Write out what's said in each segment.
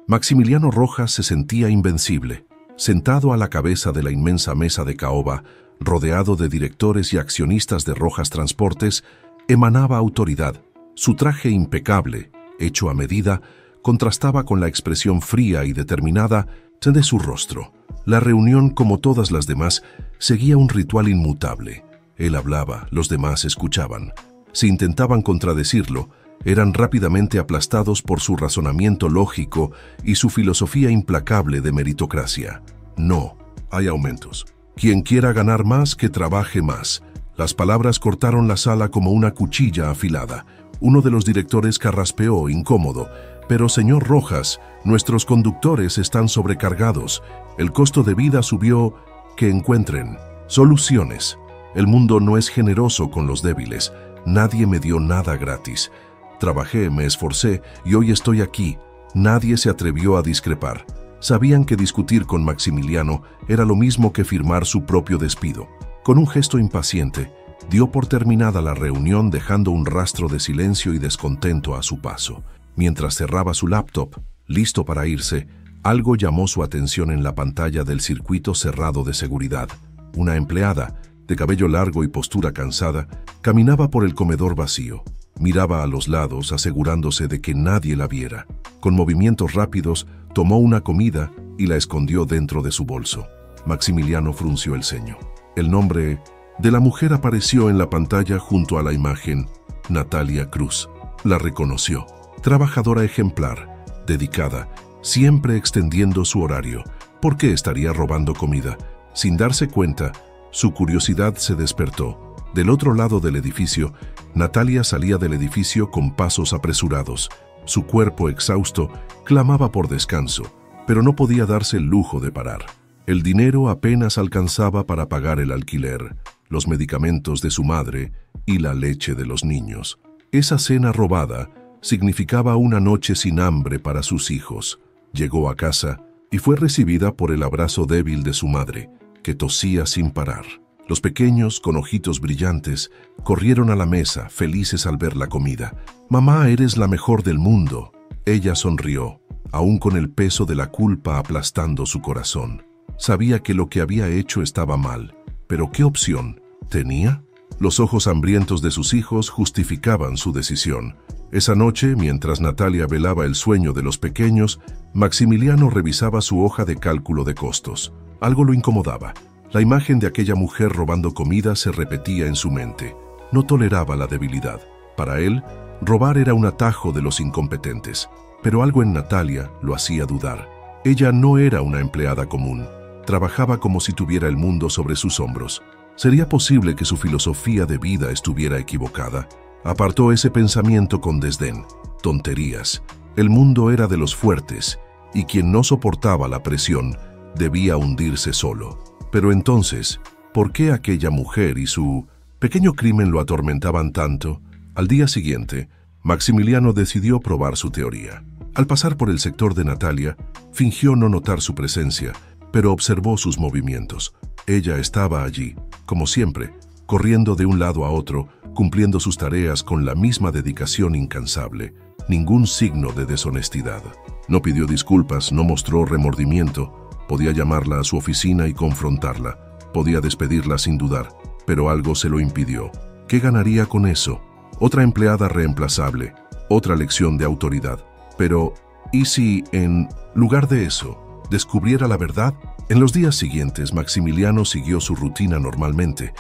Maximiliano Rojas se sentía invencible. Sentado a la cabeza de la inmensa mesa de caoba, rodeado de directores y accionistas de Rojas Transportes, emanaba autoridad. Su traje impecable, hecho a medida, contrastaba con la expresión fría y determinada de su rostro. La reunión, como todas las demás, seguía un ritual inmutable. Él hablaba, los demás escuchaban. Si intentaban contradecirlo, eran rápidamente aplastados por su razonamiento lógico y su filosofía implacable de meritocracia. No, hay aumentos. Quien quiera ganar más, que trabaje más. Las palabras cortaron la sala como una cuchilla afilada. Uno de los directores carraspeó, incómodo. Pero, señor Rojas, nuestros conductores están sobrecargados. El costo de vida subió. Que encuentren soluciones. El mundo no es generoso con los débiles. Nadie me dio nada gratis. Trabajé, me esforcé y hoy estoy aquí. Nadie se atrevió a discrepar. Sabían que discutir con Maximiliano era lo mismo que firmar su propio despido. Con un gesto impaciente, dio por terminada la reunión, dejando un rastro de silencio y descontento a su paso. Mientras cerraba su laptop, listo para irse, algo llamó su atención en la pantalla del circuito cerrado de seguridad. Una empleada, de cabello largo y postura cansada, caminaba por el comedor vacío. Miraba a los lados, asegurándose de que nadie la viera. Con movimientos rápidos, tomó una comida y la escondió dentro de su bolso. Maximiliano frunció el ceño. El nombre de la mujer apareció en la pantalla junto a la imagen. Natalia Cruz. La reconoció. Trabajadora ejemplar, dedicada, siempre extendiendo su horario. ¿Por qué estaría robando comida? Sin darse cuenta, su curiosidad se despertó. Del otro lado del edificio, Natalia salía del edificio con pasos apresurados. Su cuerpo exhausto clamaba por descanso, pero no podía darse el lujo de parar. El dinero apenas alcanzaba para pagar el alquiler, los medicamentos de su madre y la leche de los niños. Esa cena robada significaba una noche sin hambre para sus hijos. Llegó a casa y fue recibida por el abrazo débil de su madre, que tosía sin parar. Los pequeños, con ojitos brillantes, corrieron a la mesa, felices al ver la comida. «Mamá, eres la mejor del mundo». Ella sonrió, aún con el peso de la culpa aplastando su corazón. Sabía que lo que había hecho estaba mal, pero ¿qué opción tenía? Los ojos hambrientos de sus hijos justificaban su decisión. Esa noche, mientras Natalia velaba el sueño de los pequeños, Maximiliano revisaba su hoja de cálculo de costos. Algo lo incomodaba. La imagen de aquella mujer robando comida se repetía en su mente. No toleraba la debilidad. Para él, robar era un atajo de los incompetentes. Pero algo en Natalia lo hacía dudar. Ella no era una empleada común. Trabajaba como si tuviera el mundo sobre sus hombros. ¿Sería posible que su filosofía de vida estuviera equivocada? Apartó ese pensamiento con desdén. Tonterías. El mundo era de los fuertes, y quien no soportaba la presión debía hundirse solo. Pero entonces, ¿por qué aquella mujer y su pequeño crimen lo atormentaban tanto? Al día siguiente, Maximiliano decidió probar su teoría. Al pasar por el sector de Natalia, fingió no notar su presencia, pero observó sus movimientos. Ella estaba allí, como siempre, corriendo de un lado a otro, cumpliendo sus tareas con la misma dedicación incansable. Ningún signo de deshonestidad. No pidió disculpas, no mostró remordimiento. Podía llamarla a su oficina y confrontarla. Podía despedirla sin dudar, pero algo se lo impidió. ¿Qué ganaría con eso? Otra empleada reemplazable, otra lección de autoridad. Pero, ¿y si, en lugar de eso, descubriera la verdad? En los días siguientes, Maximiliano siguió su rutina normalmente,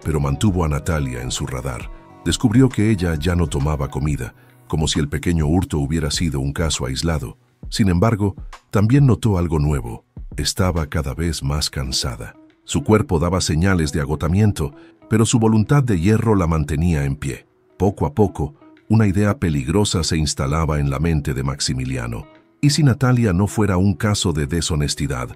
pero mantuvo a Natalia en su radar. Descubrió que ella ya no tomaba comida, como si el pequeño hurto hubiera sido un caso aislado. Sin embargo, también notó algo nuevo. Estaba cada vez más cansada. Su cuerpo daba señales de agotamiento, pero su voluntad de hierro la mantenía en pie. Poco a poco, una idea peligrosa se instalaba en la mente de Maximiliano. ¿Y si Natalia no fuera un caso de deshonestidad,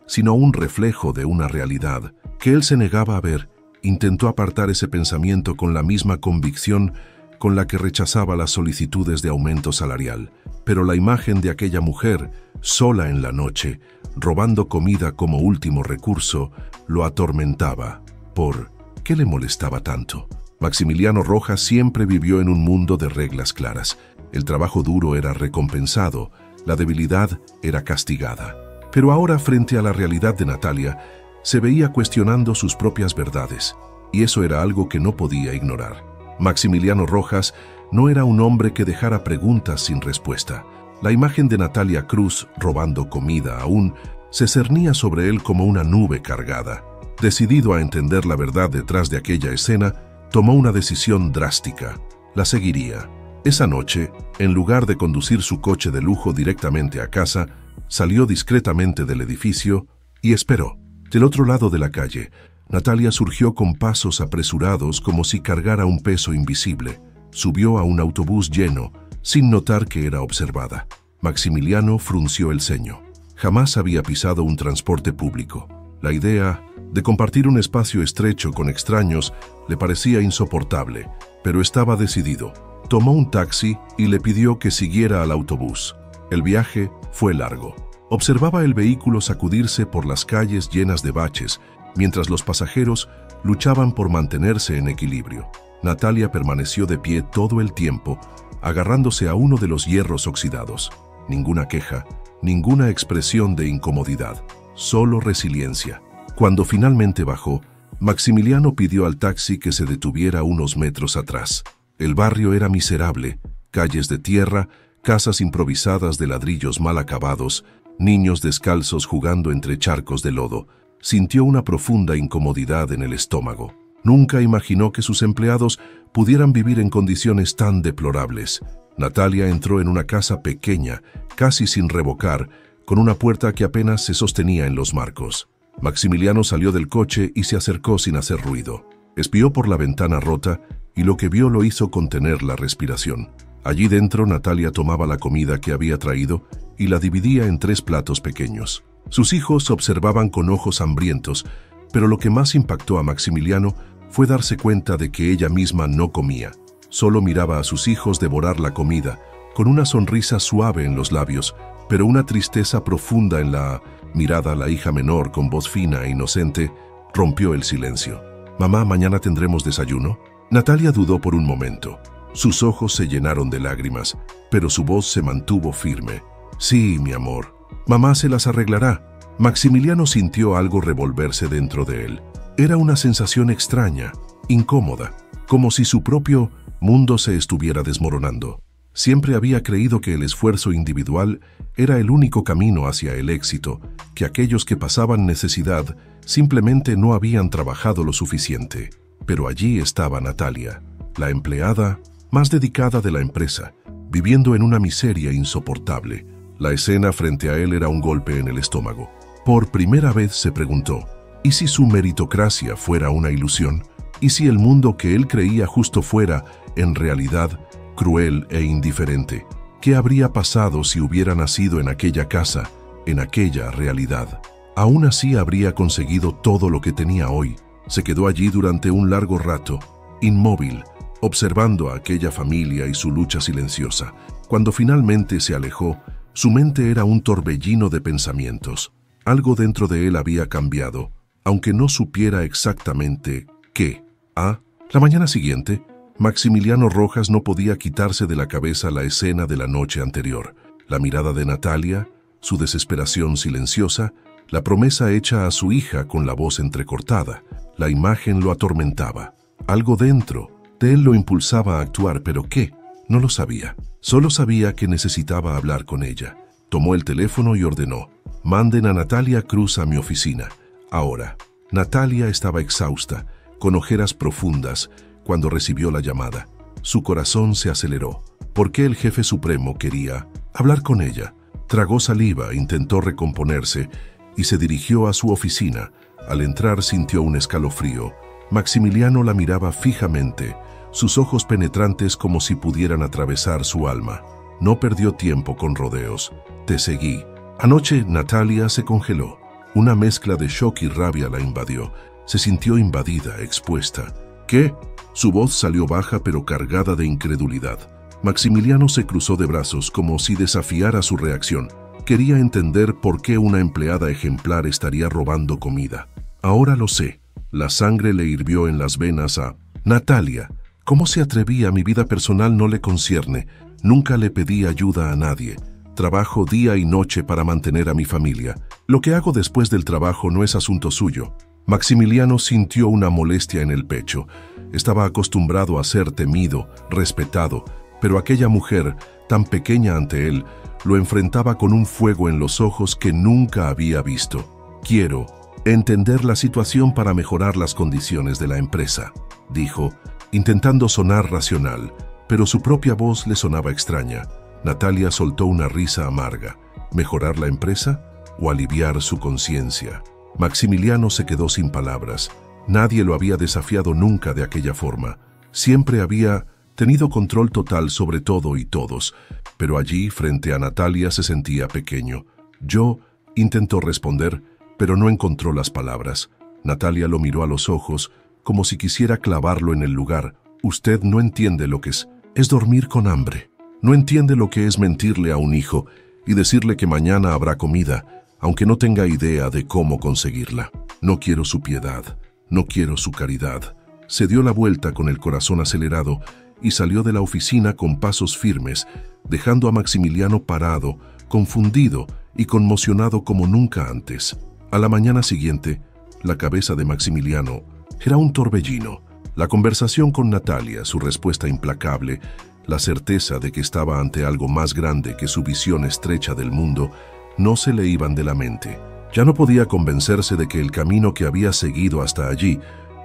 sino un reflejo de una realidad que él se negaba a ver? Intentó apartar ese pensamiento con la misma convicción con la que rechazaba las solicitudes de aumento salarial. Pero la imagen de aquella mujer, sola en la noche, robando comida como último recurso, lo atormentaba. ¿Por qué le molestaba tanto? Maximiliano Rojas siempre vivió en un mundo de reglas claras. El trabajo duro era recompensado, La debilidad era castigada. Pero ahora, frente a la realidad de Natalia, se veía cuestionando sus propias verdades, y eso era algo que no podía ignorar. Maximiliano Rojas no era un hombre que dejara preguntas sin respuesta. La imagen de Natalia Cruz robando comida aún se cernía sobre él como una nube cargada. Decidido a entender la verdad detrás de aquella escena, tomó una decisión drástica. La seguiría. Esa noche, en lugar de conducir su coche de lujo directamente a casa, salió discretamente del edificio y esperó. Del otro lado de la calle, Natalia surgió con pasos apresurados como si cargara un peso invisible. Subió a un autobús lleno, sin notar que era observada. Maximiliano frunció el ceño. Jamás había pisado un transporte público. La idea de compartir un espacio estrecho con extraños le parecía insoportable, pero estaba decidido. Tomó un taxi y le pidió que siguiera al autobús. El viaje fue largo. Observaba el vehículo sacudirse por las calles llenas de baches, mientras los pasajeros luchaban por mantenerse en equilibrio. Natalia permaneció de pie todo el tiempo, agarrándose a uno de los hierros oxidados. Ninguna queja, ninguna expresión de incomodidad, solo resiliencia. Cuando finalmente bajó, Maximiliano pidió al taxi que se detuviera unos metros atrás. El barrio era miserable, calles de tierra, casas improvisadas de ladrillos mal acabados, niños descalzos jugando entre charcos de lodo. Sintió una profunda incomodidad en el estómago. Nunca imaginó que sus empleados pudieran vivir en condiciones tan deplorables. Natalia entró en una casa pequeña, casi sin revocar, con una puerta que apenas se sostenía en los marcos. Maximiliano salió del coche y se acercó sin hacer ruido. Espió por la ventana rota y lo que vio lo hizo contener la respiración. Allí dentro, Natalia tomaba la comida que había traído y la dividía en 3 platos pequeños. Sus hijos observaban con ojos hambrientos, pero lo que más impactó a Maximiliano fue darse cuenta de que ella misma no comía. Solo miraba a sus hijos devorar la comida, con una sonrisa suave en los labios, pero una tristeza profunda en la mirada. La hija menor, con voz fina e inocente, rompió el silencio. «Mamá, ¿mañana tendremos desayuno?» Natalia dudó por un momento. Sus ojos se llenaron de lágrimas, pero su voz se mantuvo firme. «Sí, mi amor. Mamá se las arreglará». Maximiliano sintió algo revolverse dentro de él. Era una sensación extraña, incómoda, como si su propio mundo se estuviera desmoronando. Siempre había creído que el esfuerzo individual era el único camino hacia el éxito, que aquellos que pasaban necesidad simplemente no habían trabajado lo suficiente. Pero allí estaba Natalia, la empleada más dedicada de la empresa, viviendo en una miseria insoportable. La escena frente a él era un golpe en el estómago. Por primera vez se preguntó, ¿y si su meritocracia fuera una ilusión? ¿Y si el mundo que él creía justo fuera, en realidad, cruel e indiferente? ¿Qué habría pasado si hubiera nacido en aquella casa, en aquella realidad? Aún así habría conseguido todo lo que tenía hoy. Se quedó allí durante un largo rato, inmóvil, observando a aquella familia y su lucha silenciosa. Cuando finalmente se alejó, su mente era un torbellino de pensamientos. Algo dentro de él había cambiado, aunque no supiera exactamente qué. La mañana siguiente, Maximiliano Rojas no podía quitarse de la cabeza la escena de la noche anterior. La mirada de Natalia, su desesperación silenciosa, la promesa hecha a su hija con la voz entrecortada. La imagen lo atormentaba. Algo dentro de él lo impulsaba a actuar, pero ¿qué? No lo sabía. Solo sabía que necesitaba hablar con ella. Tomó el teléfono y ordenó: «Manden a Natalia Cruz a mi oficina, ahora». Natalia estaba exhausta, con ojeras profundas, cuando recibió la llamada. Su corazón se aceleró. ¿Por qué el jefe supremo quería hablar con ella? Tragó saliva, intentó recomponerse y se dirigió a su oficina. Al entrar sintió un escalofrío. Maximiliano la miraba fijamente, sus ojos penetrantes como si pudieran atravesar su alma. No perdió tiempo con rodeos. «Te seguí». Anoche Natalia se congeló. Una mezcla de shock y rabia la invadió. Se sintió invadida, expuesta. «¿Qué?». Su voz salió baja pero cargada de incredulidad. Maximiliano se cruzó de brazos como si desafiara su reacción. Quería entender por qué una empleada ejemplar estaría robando comida. «Ahora lo sé». La sangre le hirvió en las venas a Natalia. ¿Cómo se atrevía? Mi vida personal no le concierne. Nunca le pedí ayuda a nadie. Trabajo día y noche para mantener a mi familia. Lo que hago después del trabajo no es asunto suyo. Maximiliano sintió una molestia en el pecho. Estaba acostumbrado a ser temido, respetado, pero aquella mujer, tan pequeña ante él, lo enfrentaba con un fuego en los ojos que nunca había visto. Quiero entender la situación para mejorar las condiciones de la empresa, dijo, intentando sonar racional, pero su propia voz le sonaba extraña. Natalia soltó una risa amarga. ¿Mejorar la empresa o aliviar su conciencia? Maximiliano se quedó sin palabras. Nadie lo había desafiado nunca de aquella forma. Siempre había tenido control total sobre todo y todos, pero allí, frente a Natalia, se sentía pequeño. Yo intentó responder, pero no encontró las palabras. Natalia lo miró a los ojos, como si quisiera clavarlo en el lugar. Usted no entiende lo que es dormir con hambre. No entiende lo que es mentirle a un hijo y decirle que mañana habrá comida, aunque no tenga idea de cómo conseguirla. No quiero su piedad, no quiero su caridad. Se dio la vuelta con el corazón acelerado y salió de la oficina con pasos firmes, dejando a Maximiliano parado, confundido y conmocionado como nunca antes. A la mañana siguiente, la cabeza de Maximiliano era un torbellino. La conversación con Natalia, su respuesta implacable, la certeza de que estaba ante algo más grande que su visión estrecha del mundo, no se le iban de la mente. Ya no podía convencerse de que el camino que había seguido hasta allí,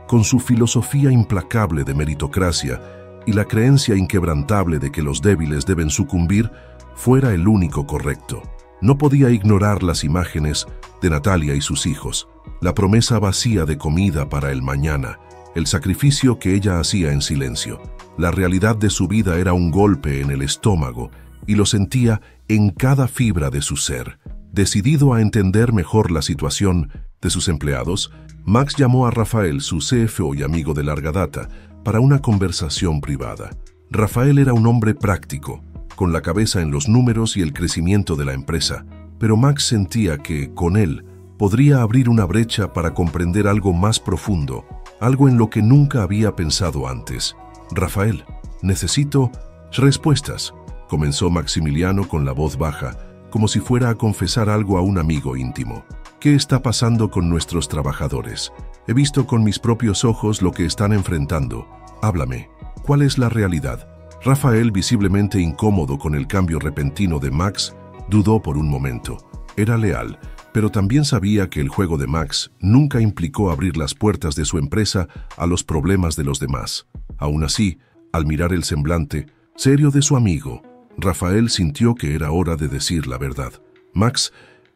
con su filosofía implacable de meritocracia y la creencia inquebrantable de que los débiles deben sucumbir, fuera el único correcto. No podía ignorar las imágenes de Natalia y sus hijos, la promesa vacía de comida para el mañana, el sacrificio que ella hacía en silencio. La realidad de su vida era un golpe en el estómago y lo sentía en cada fibra de su ser. Decidido a entender mejor la situación de sus empleados, Max llamó a Rafael, su CFO y amigo de larga data, para una conversación privada. Rafael era un hombre práctico, con la cabeza en los números y el crecimiento de la empresa, pero Max sentía que, con él, podría abrir una brecha para comprender algo más profundo, algo en lo que nunca había pensado antes. Rafael, necesito respuestas, comenzó Maximiliano con la voz baja, como si fuera a confesar algo a un amigo íntimo. ¿Qué está pasando con nuestros trabajadores? He visto con mis propios ojos lo que están enfrentando. Háblame, ¿cuál es la realidad? Rafael, visiblemente incómodo con el cambio repentino de Max, dudó por un momento. Era leal, pero también sabía que el juego de Max nunca implicó abrir las puertas de su empresa a los problemas de los demás. Aún así, al mirar el semblante serio de su amigo, Rafael sintió que era hora de decir la verdad. Max,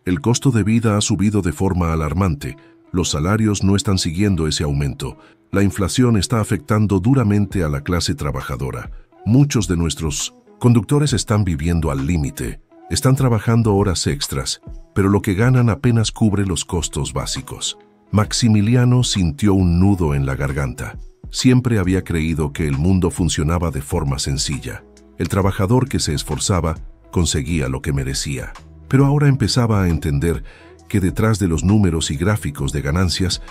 el costo de vida ha subido de forma alarmante. Los salarios no están siguiendo ese aumento. La inflación está afectando duramente a la clase trabajadora. Muchos de nuestros conductores están viviendo al límite. Están trabajando horas extras, pero lo que ganan apenas cubre los costos básicos. Maximiliano sintió un nudo en la garganta. Siempre había creído que el mundo funcionaba de forma sencilla. El trabajador que se esforzaba conseguía lo que merecía. Pero ahora empezaba a entender que detrás de los números y gráficos de ganancias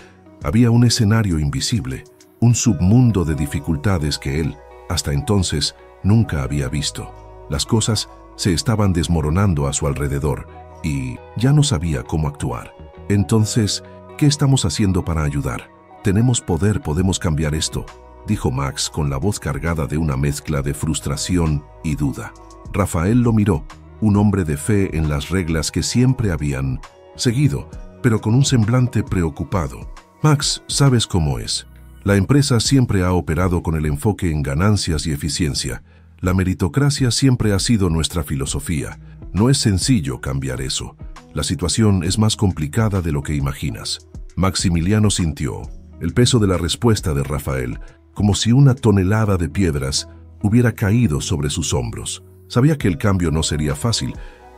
había un escenario invisible, un submundo de dificultades que él, hasta entonces, nunca había visto. Las cosas se estaban desmoronando a su alrededor y ya no sabía cómo actuar. Entonces, ¿qué estamos haciendo para ayudar? Tenemos poder, podemos cambiar esto, dijo Max con la voz cargada de una mezcla de frustración y duda. Rafael lo miró, un hombre de fe en las reglas que siempre habían seguido, pero con un semblante preocupado. Max, sabes cómo es. La empresa siempre ha operado con el enfoque en ganancias y eficiencia. La meritocracia siempre ha sido nuestra filosofía. No es sencillo cambiar eso. La situación es más complicada de lo que imaginas. Maximiliano sintió el peso de la respuesta de Rafael, como si una tonelada de piedras hubiera caído sobre sus hombros. Sabía que el cambio no sería fácil,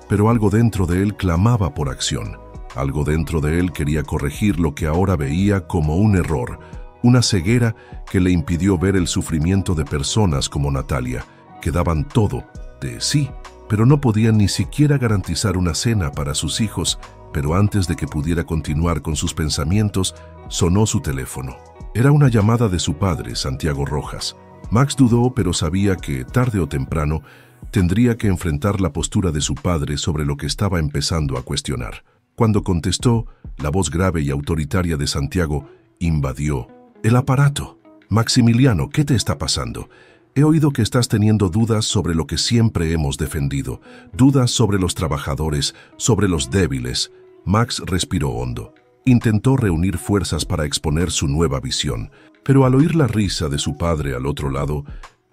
pero algo dentro de él clamaba por acción. Algo dentro de él quería corregir lo que ahora veía como un error, una ceguera que le impidió ver el sufrimiento de personas como Natalia, que daban todo de sí, pero no podían ni siquiera garantizar una cena para sus hijos. Pero antes de que pudiera continuar con sus pensamientos, sonó su teléfono. Era una llamada de su padre, Santiago Rojas. Max dudó, pero sabía que, tarde o temprano, tendría que enfrentar la postura de su padre sobre lo que estaba empezando a cuestionar. Cuando contestó, la voz grave y autoritaria de Santiago invadió el aparato. «Maximiliano, ¿qué te está pasando? He oído que estás teniendo dudas sobre lo que siempre hemos defendido, dudas sobre los trabajadores, sobre los débiles». Max respiró hondo. Intentó reunir fuerzas para exponer su nueva visión, pero al oír la risa de su padre al otro lado,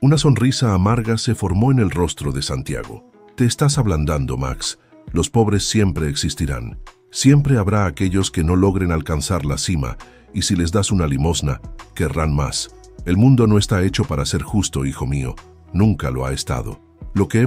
una sonrisa amarga se formó en el rostro de Santiago. «Te estás ablandando, Max. Los pobres siempre existirán. Siempre habrá aquellos que no logren alcanzar la cima, y si les das una limosna, querrán más. El mundo no está hecho para ser justo, hijo mío. Nunca lo ha estado. Lo que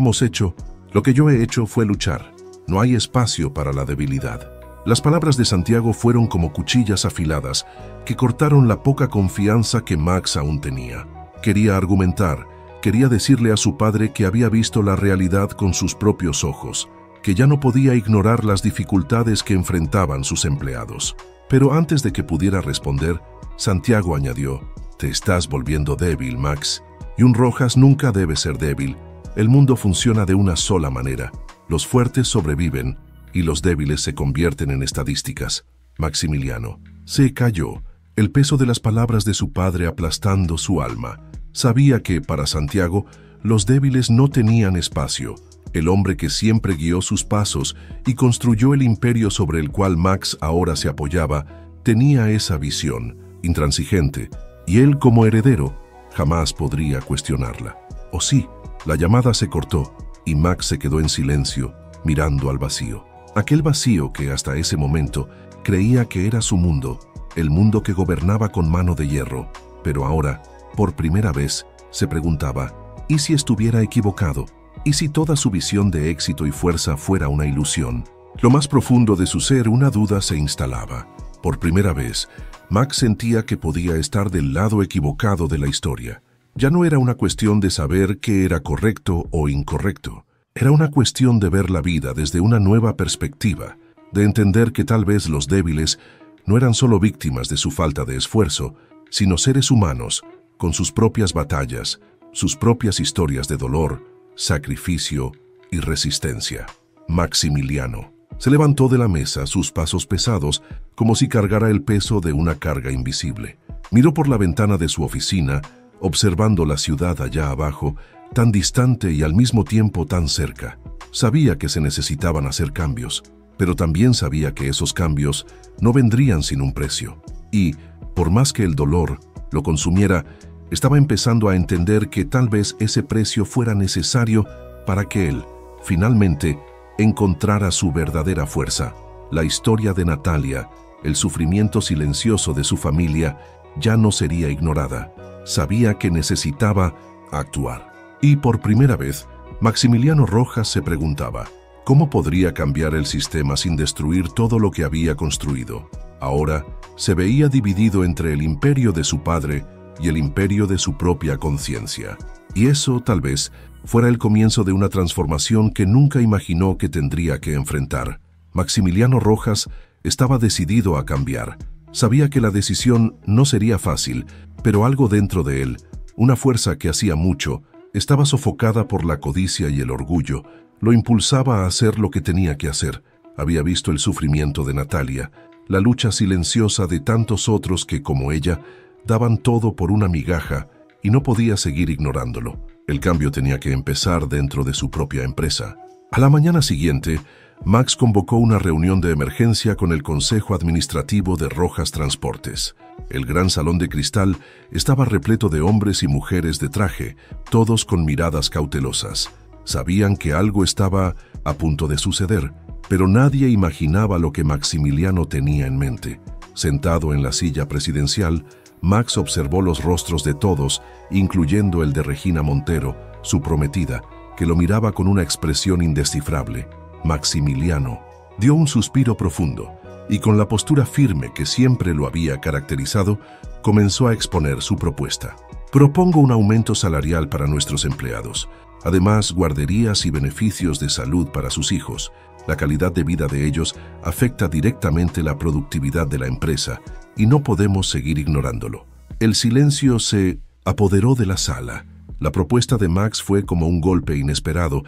yo he hecho fue luchar. No hay espacio para la debilidad». Las palabras de Santiago fueron como cuchillas afiladas que cortaron la poca confianza que Max aún tenía. Quería argumentar, quería decirle a su padre que había visto la realidad con sus propios ojos, que ya no podía ignorar las dificultades que enfrentaban sus empleados. Pero antes de que pudiera responder, Santiago añadió: «Te estás volviendo débil, Max. Y un Rojas nunca debe ser débil. El mundo funciona de una sola manera. Los fuertes sobreviven y los débiles se convierten en estadísticas». Maximiliano se calló, el peso de las palabras de su padre aplastando su alma. Sabía que, para Santiago, los débiles no tenían espacio. El hombre que siempre guió sus pasos y construyó el imperio sobre el cual Max ahora se apoyaba, tenía esa visión, intransigente, y él, como heredero, jamás podría cuestionarla. ¿O sí? La llamada se cortó y Max se quedó en silencio, mirando al vacío. Aquel vacío que hasta ese momento creía que era su mundo, el mundo que gobernaba con mano de hierro, pero ahora, por primera vez, se preguntaba: ¿y si estuviera equivocado? ¿Y si toda su visión de éxito y fuerza fuera una ilusión? Lo más profundo de su ser, una duda se instalaba. Por primera vez, Max sentía que podía estar del lado equivocado de la historia. Ya no era una cuestión de saber qué era correcto o incorrecto. Era una cuestión de ver la vida desde una nueva perspectiva, de entender que tal vez los débiles no eran solo víctimas de su falta de esfuerzo, sino seres humanos, con sus propias batallas, sus propias historias de dolor, sacrificio y resistencia. Maximiliano se levantó de la mesa, sus pasos pesados, como si cargara el peso de una carga invisible. Miró por la ventana de su oficina, observando la ciudad allá abajo, tan distante y al mismo tiempo tan cerca. Sabía que se necesitaban hacer cambios, pero también sabía que esos cambios no vendrían sin un precio. Y, por más que el dolor lo consumiera, estaba empezando a entender que tal vez ese precio fuera necesario para que él, finalmente, encontrara su verdadera fuerza. La historia de Natalia, el sufrimiento silencioso de su familia, ya no sería ignorada. Sabía que necesitaba actuar. Y por primera vez, Maximiliano Rojas se preguntaba: ¿cómo podría cambiar el sistema sin destruir todo lo que había construido? Ahora se veía dividido entre el imperio de su padre y el imperio de su propia conciencia. Y eso, tal vez, fuera el comienzo de una transformación que nunca imaginó que tendría que enfrentar. Maximiliano Rojas estaba decidido a cambiar. Sabía que la decisión no sería fácil, pero algo dentro de él, una fuerza que hacía mucho, estaba sofocada por la codicia y el orgullo, lo impulsaba a hacer lo que tenía que hacer. Había visto el sufrimiento de Natalia, la lucha silenciosa de tantos otros que, como ella, daban todo por una migaja y no podía seguir ignorándolo. El cambio tenía que empezar dentro de su propia empresa. A la mañana siguiente, Max convocó una reunión de emergencia con el Consejo Administrativo de Rojas Transportes. El gran salón de cristal estaba repleto de hombres y mujeres de traje, todos con miradas cautelosas. Sabían que algo estaba a punto de suceder, pero nadie imaginaba lo que Maximiliano tenía en mente. Sentado en la silla presidencial, Max observó los rostros de todos, incluyendo el de Regina Montero, su prometida, que lo miraba con una expresión indescifrable. Maximiliano dio un suspiro profundo y, con la postura firme que siempre lo había caracterizado, comenzó a exponer su propuesta. Propongo un aumento salarial para nuestros empleados, además guarderías y beneficios de salud para sus hijos. La calidad de vida de ellos afecta directamente la productividad de la empresa y no podemos seguir ignorándolo. El silencio se apoderó de la sala. La propuesta de Max fue como un golpe inesperado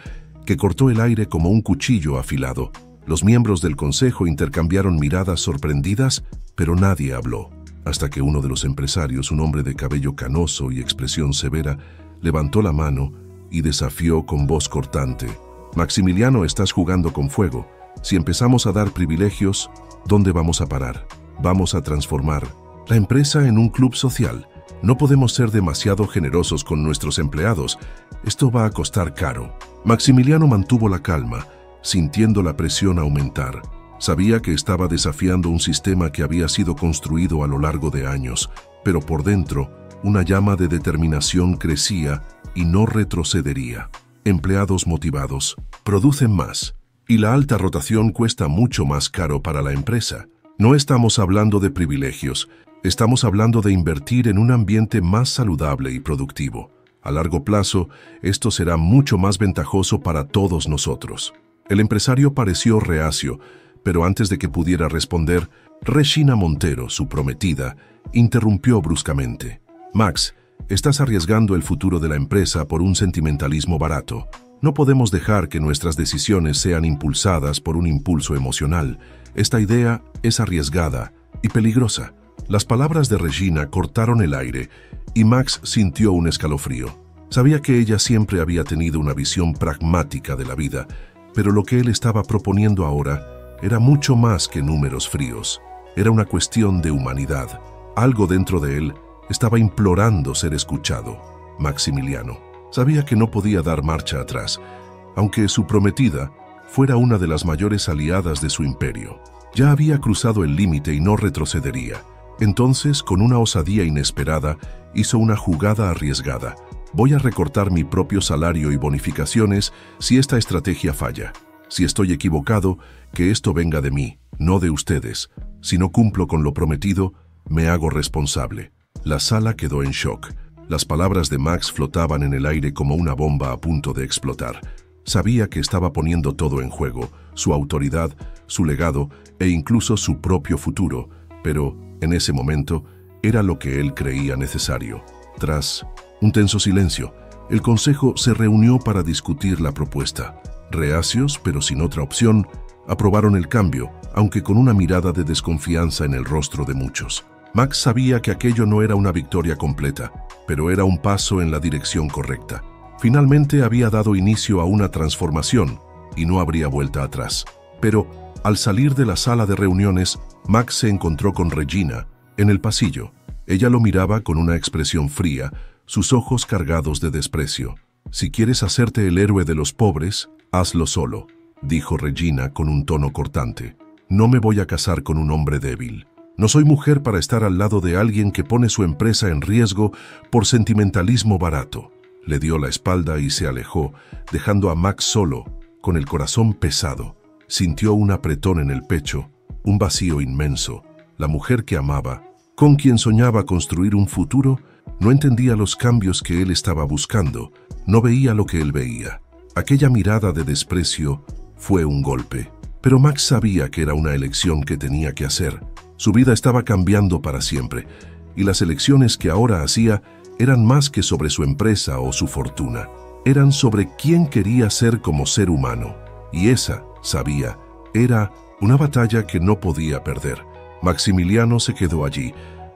que cortó el aire como un cuchillo afilado. Los miembros del consejo intercambiaron miradas sorprendidas, pero nadie habló, hasta que uno de los empresarios, un hombre de cabello canoso y expresión severa, levantó la mano y desafió con voz cortante: «Maximiliano, estás jugando con fuego. Si empezamos a dar privilegios, ¿dónde vamos a parar? Vamos a transformar la empresa en un club social. No podemos ser demasiado generosos con nuestros empleados. Esto va a costar caro». Maximiliano mantuvo la calma, sintiendo la presión aumentar. Sabía que estaba desafiando un sistema que había sido construido a lo largo de años, pero por dentro, una llama de determinación crecía y no retrocedería. Empleados motivados producen más, y la alta rotación cuesta mucho más caro para la empresa. No estamos hablando de privilegios, estamos hablando de invertir en un ambiente más saludable y productivo. A largo plazo, esto será mucho más ventajoso para todos nosotros. El empresario pareció reacio, pero antes de que pudiera responder, Regina Montero, su prometida, interrumpió bruscamente. «Max, estás arriesgando el futuro de la empresa por un sentimentalismo barato. No podemos dejar que nuestras decisiones sean impulsadas por un impulso emocional. Esta idea es arriesgada y peligrosa». Las palabras de Regina cortaron el aire y Max sintió un escalofrío. Sabía que ella siempre había tenido una visión pragmática de la vida, pero lo que él estaba proponiendo ahora era mucho más que números fríos. Era una cuestión de humanidad. Algo dentro de él estaba implorando ser escuchado. Maximiliano sabía que no podía dar marcha atrás, aunque su prometida fuera una de las mayores aliadas de su imperio. Ya había cruzado el límite y no retrocedería. Entonces, con una osadía inesperada, hizo una jugada arriesgada. «Voy a recortar mi propio salario y bonificaciones si esta estrategia falla. Si estoy equivocado, que esto venga de mí, no de ustedes. Si no cumplo con lo prometido, me hago responsable». La sala quedó en shock. Las palabras de Max flotaban en el aire como una bomba a punto de explotar. Sabía que estaba poniendo todo en juego, su autoridad, su legado e incluso su propio futuro, pero en ese momento era lo que él creía necesario. Tras un tenso silencio, el consejo se reunió para discutir la propuesta. Reacios, pero sin otra opción, aprobaron el cambio, aunque con una mirada de desconfianza en el rostro de muchos. Max sabía que aquello no era una victoria completa, pero era un paso en la dirección correcta. Finalmente había dado inicio a una transformación y no habría vuelta atrás. Pero al salir de la sala de reuniones, Max se encontró con Regina en el pasillo. Ella lo miraba con una expresión fría, sus ojos cargados de desprecio. «Si quieres hacerte el héroe de los pobres, hazlo solo», dijo Regina con un tono cortante. «No me voy a casar con un hombre débil. No soy mujer para estar al lado de alguien que pone su empresa en riesgo por sentimentalismo barato». Le dio la espalda y se alejó, dejando a Max solo, con el corazón pesado. Sintió un apretón en el pecho, un vacío inmenso. La mujer que amaba, con quien soñaba construir un futuro, no entendía los cambios que él estaba buscando, no veía lo que él veía. Aquella mirada de desprecio fue un golpe. Pero Max sabía que era una elección que tenía que hacer. Su vida estaba cambiando para siempre, y las elecciones que ahora hacía eran más que sobre su empresa o su fortuna. Eran sobre quién quería ser como ser humano. Y esa, sabía, era una batalla que no podía perder. Maximiliano se quedó allí,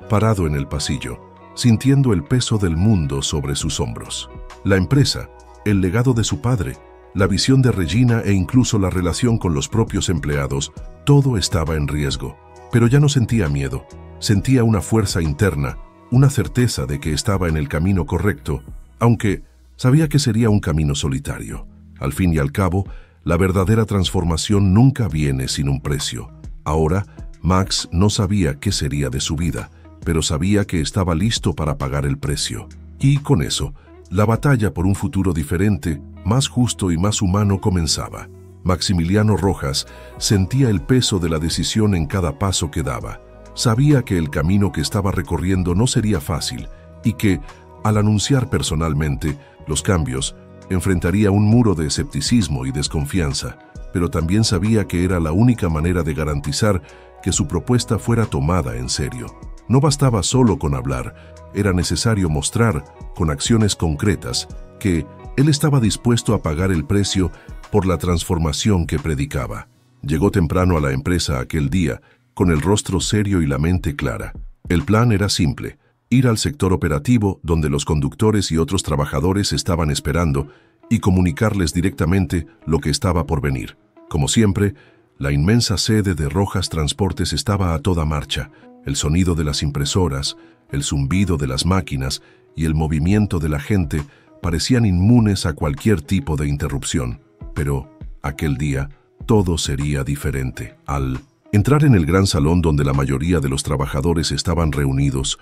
parado en el pasillo, sintiendo el peso del mundo sobre sus hombros. La empresa, el legado de su padre, la visión de Regina e incluso la relación con los propios empleados, todo estaba en riesgo. Pero ya no sentía miedo, sentía una fuerza interna, una certeza de que estaba en el camino correcto, aunque sabía que sería un camino solitario. Al fin y al cabo, la verdadera transformación nunca viene sin un precio. Ahora, Max no sabía qué sería de su vida, pero sabía que estaba listo para pagar el precio. Y con eso, la batalla por un futuro diferente, más justo y más humano comenzaba. Maximiliano Rojas sentía el peso de la decisión en cada paso que daba. Sabía que el camino que estaba recorriendo no sería fácil y que, al anunciar personalmente los cambios, enfrentaría un muro de escepticismo y desconfianza, pero también sabía que era la única manera de garantizar que su propuesta fuera tomada en serio. No bastaba solo con hablar, era necesario mostrar, con acciones concretas, que él estaba dispuesto a pagar el precio por la transformación que predicaba. Llegó temprano a la empresa aquel día, con el rostro serio y la mente clara. El plan era simple: ir al sector operativo, donde los conductores y otros trabajadores estaban esperando, y comunicarles directamente lo que estaba por venir. Como siempre, la inmensa sede de Rojas Transportes estaba a toda marcha. El sonido de las impresoras, el zumbido de las máquinas y el movimiento de la gente parecían inmunes a cualquier tipo de interrupción. Pero aquel día todo sería diferente. Al entrar en el gran salón donde la mayoría de los trabajadores estaban reunidos,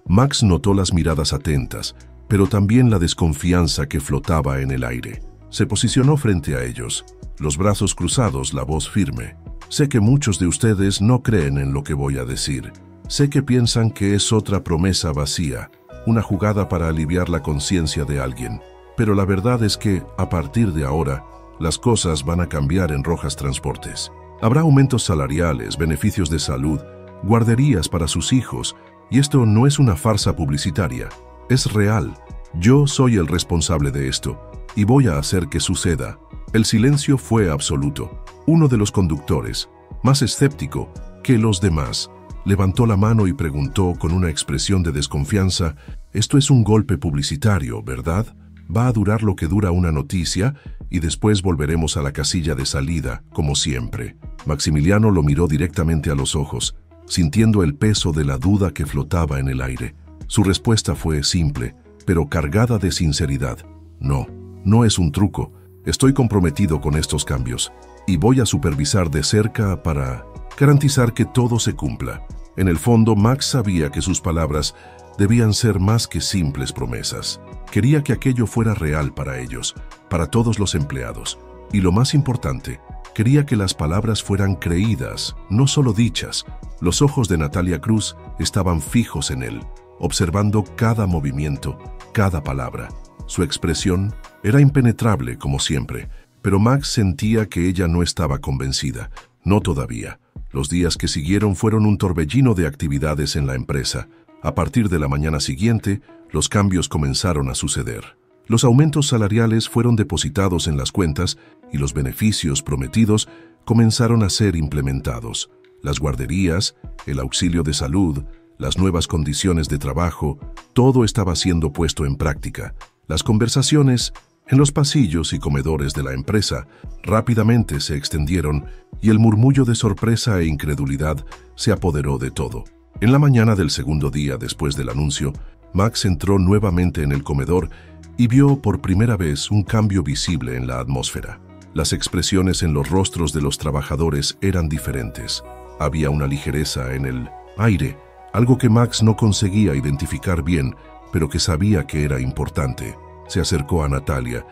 Max notó las miradas atentas, pero también la desconfianza que flotaba en el aire. Se posicionó frente a ellos, los brazos cruzados, la voz firme. Sé que muchos de ustedes no creen en lo que voy a decir. Sé que piensan que es otra promesa vacía, una jugada para aliviar la conciencia de alguien. Pero la verdad es que, a partir de ahora, las cosas van a cambiar en Rojas Transportes. Habrá aumentos salariales, beneficios de salud, guarderías para sus hijos, y esto no es una farsa publicitaria. Es real. Yo soy el responsable de esto, y voy a hacer que suceda. El silencio fue absoluto. Uno de los conductores, más escéptico que los demás, levantó la mano y preguntó con una expresión de desconfianza: «Esto es un golpe publicitario, ¿verdad? Va a durar lo que dura una noticia y después volveremos a la casilla de salida, como siempre». Maximiliano lo miró directamente a los ojos, sintiendo el peso de la duda que flotaba en el aire. Su respuesta fue simple, pero cargada de sinceridad. «No, no es un truco. Estoy comprometido con estos cambios y voy a supervisar de cerca para garantizar que todo se cumpla». En el fondo, Max sabía que sus palabras debían ser más que simples promesas. Quería que aquello fuera real para ellos, para todos los empleados. Y lo más importante, quería que las palabras fueran creídas, no solo dichas. Los ojos de Natalia Cruz estaban fijos en él, observando cada movimiento, cada palabra. Su expresión era impenetrable, como siempre, pero Max sentía que ella no estaba convencida. No todavía. Los días que siguieron fueron un torbellino de actividades en la empresa. A partir de la mañana siguiente, los cambios comenzaron a suceder. Los aumentos salariales fueron depositados en las cuentas y los beneficios prometidos comenzaron a ser implementados. Las guarderías, el auxilio de salud, las nuevas condiciones de trabajo, todo estaba siendo puesto en práctica. Las conversaciones en los pasillos y comedores de la empresa rápidamente se extendieron y el murmullo de sorpresa e incredulidad se apoderó de todo. En la mañana del segundo día después del anuncio, Max entró nuevamente en el comedor y vio por primera vez un cambio visible en la atmósfera. Las expresiones en los rostros de los trabajadores eran diferentes. Había una ligereza en el aire, algo que Max no conseguía identificar bien, pero que sabía que era importante. Se acercó a Natalia,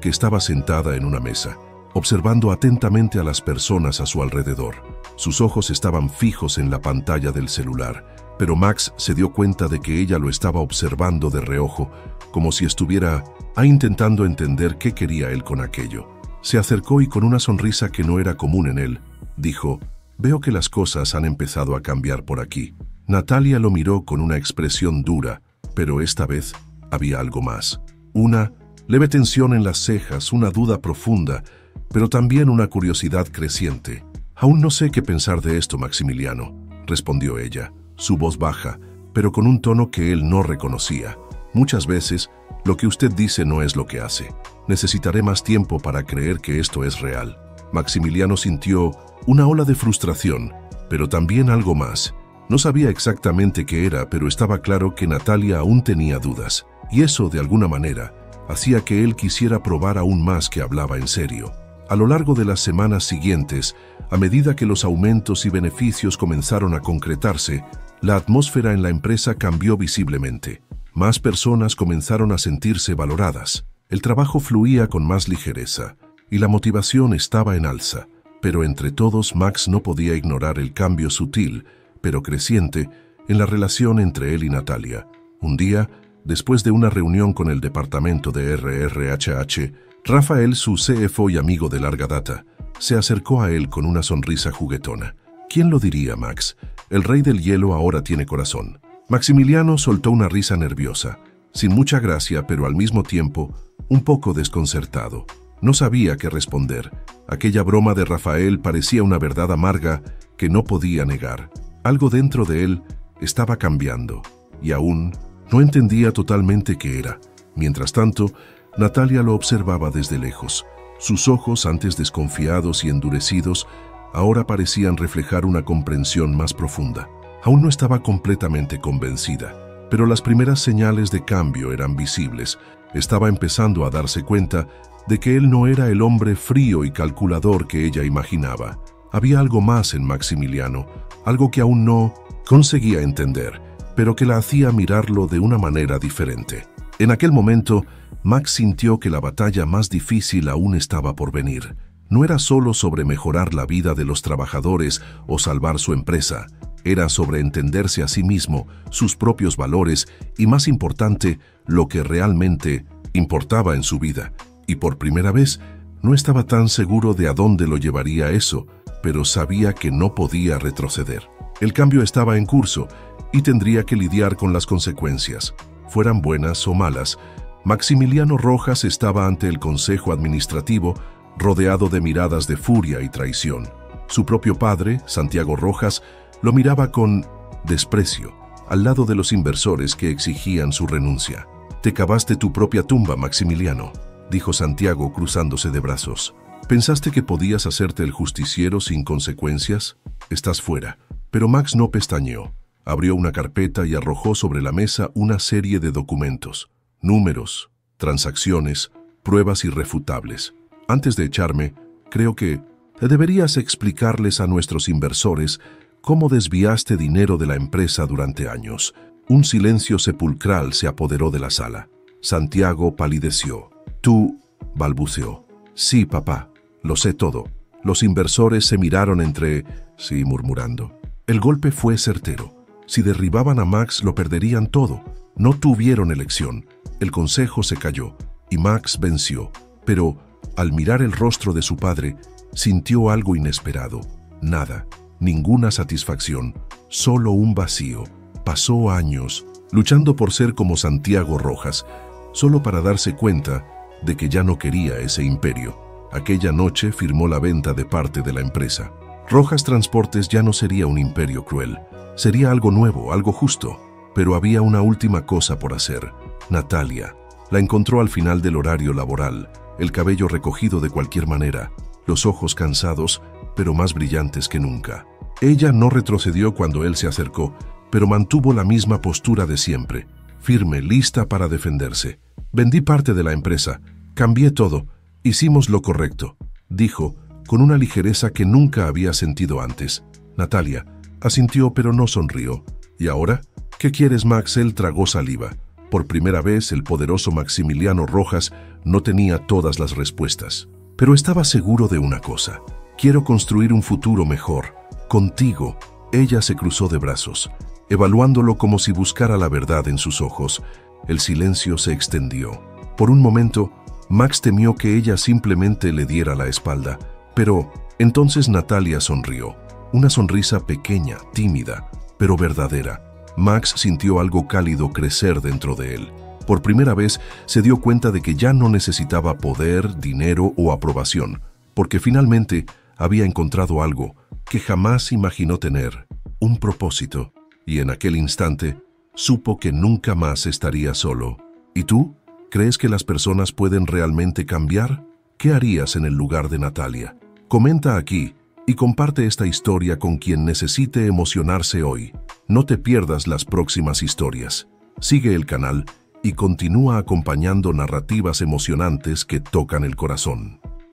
que estaba sentada en una mesa, observando atentamente a las personas a su alrededor. Sus ojos estaban fijos en la pantalla del celular, pero Max se dio cuenta de que ella lo estaba observando de reojo, como si estuviera intentando entender qué quería él con aquello. Se acercó y con una sonrisa que no era común en él, dijo: «Veo que las cosas han empezado a cambiar por aquí». Natalia lo miró con una expresión dura, pero esta vez había algo más. Una leve tensión en las cejas, una duda profunda, pero también una curiosidad creciente. «Aún no sé qué pensar de esto, Maximiliano», respondió ella, su voz baja, pero con un tono que él no reconocía. «Muchas veces, lo que usted dice no es lo que hace. Necesitaré más tiempo para creer que esto es real». Maximiliano sintió una ola de frustración, pero también algo más. No sabía exactamente qué era, pero estaba claro que Natalia aún tenía dudas. Y eso, de alguna manera, hacía que él quisiera probar aún más que hablaba en serio. A lo largo de las semanas siguientes, a medida que los aumentos y beneficios comenzaron a concretarse, la atmósfera en la empresa cambió visiblemente. Más personas comenzaron a sentirse valoradas. El trabajo fluía con más ligereza y la motivación estaba en alza. Pero entre todos, Max no podía ignorar el cambio sutil, pero creciente, en la relación entre él y Natalia. Un día, después de una reunión con el departamento de RRHH, Rafael, su CFO y amigo de larga data, se acercó a él con una sonrisa juguetona. ¿Quién lo diría, Max? El rey del hielo ahora tiene corazón. Maximiliano soltó una risa nerviosa, sin mucha gracia, pero al mismo tiempo un poco desconcertado. No sabía qué responder. Aquella broma de Rafael parecía una verdad amarga que no podía negar. Algo dentro de él estaba cambiando, y aún no entendía totalmente qué era. Mientras tanto, Natalia lo observaba desde lejos. Sus ojos, antes desconfiados y endurecidos, ahora parecían reflejar una comprensión más profunda. Aún no estaba completamente convencida, pero las primeras señales de cambio eran visibles. Estaba empezando a darse cuenta de que él no era el hombre frío y calculador que ella imaginaba. Había algo más en Maximiliano, algo que aún no conseguía entender, pero que la hacía mirarlo de una manera diferente. En aquel momento, Max sintió que la batalla más difícil aún estaba por venir. No era solo sobre mejorar la vida de los trabajadores o salvar su empresa. Era sobre entenderse a sí mismo, sus propios valores y, más importante, lo que realmente importaba en su vida. Y por primera vez, no estaba tan seguro de a dónde lo llevaría eso, pero sabía que no podía retroceder. El cambio estaba en curso y tendría que lidiar con las consecuencias. Fueran buenas o malas, Maximiliano Rojas estaba ante el Consejo Administrativo, rodeado de miradas de furia y traición. Su propio padre, Santiago Rojas, lo miraba con desprecio, al lado de los inversores que exigían su renuncia. «Te cavaste tu propia tumba, Maximiliano», dijo Santiago cruzándose de brazos. «¿Pensaste que podías hacerte el justiciero sin consecuencias? Estás fuera». Pero Max no pestañeó. Abrió una carpeta y arrojó sobre la mesa una serie de documentos. Números, transacciones, pruebas irrefutables. «Antes de echarme, creo que deberías explicarles a nuestros inversores cómo desviaste dinero de la empresa durante años». Un silencio sepulcral se apoderó de la sala. Santiago palideció. «Tú», balbuceó. «Sí, papá, lo sé todo». Los inversores se miraron entre sí murmurando. El golpe fue certero. Si derribaban a Max, lo perderían todo. No tuvieron elección. El consejo se cayó y Max venció. Pero, al mirar el rostro de su padre, sintió algo inesperado. Nada, ninguna satisfacción, solo un vacío. Pasó años luchando por ser como Santiago Rojas, solo para darse cuenta de que ya no quería ese imperio. Aquella noche firmó la venta de parte de la empresa. Rojas Transportes ya no sería un imperio cruel. Sería algo nuevo, algo justo. Pero había una última cosa por hacer. Natalia. La encontró al final del horario laboral, el cabello recogido de cualquier manera, los ojos cansados, pero más brillantes que nunca. Ella no retrocedió cuando él se acercó, pero mantuvo la misma postura de siempre, firme, lista para defenderse. «Vendí parte de la empresa, cambié todo, hicimos lo correcto», dijo, con una ligereza que nunca había sentido antes. Natalia asintió, pero no sonrió. «¿Y ahora? ¿Qué quieres, Max?» Él tragó saliva. Por primera vez, el poderoso Maximiliano Rojas no tenía todas las respuestas. Pero estaba seguro de una cosa. «Quiero construir un futuro mejor. Contigo». Ella se cruzó de brazos, evaluándolo como si buscara la verdad en sus ojos. El silencio se extendió. Por un momento, Max temió que ella simplemente le diera la espalda. Pero entonces Natalia sonrió. Una sonrisa pequeña, tímida, pero verdadera. Max sintió algo cálido crecer dentro de él. Por primera vez se dio cuenta de que ya no necesitaba poder, dinero o aprobación, porque finalmente había encontrado algo que jamás imaginó tener, un propósito. Y en aquel instante supo que nunca más estaría solo. ¿Y tú? ¿Crees que las personas pueden realmente cambiar? ¿Qué harías en el lugar de Natalia? Comenta aquí y comparte esta historia con quien necesite emocionarse hoy. No te pierdas las próximas historias. Sigue el canal y continúa acompañando narrativas emocionantes que tocan el corazón.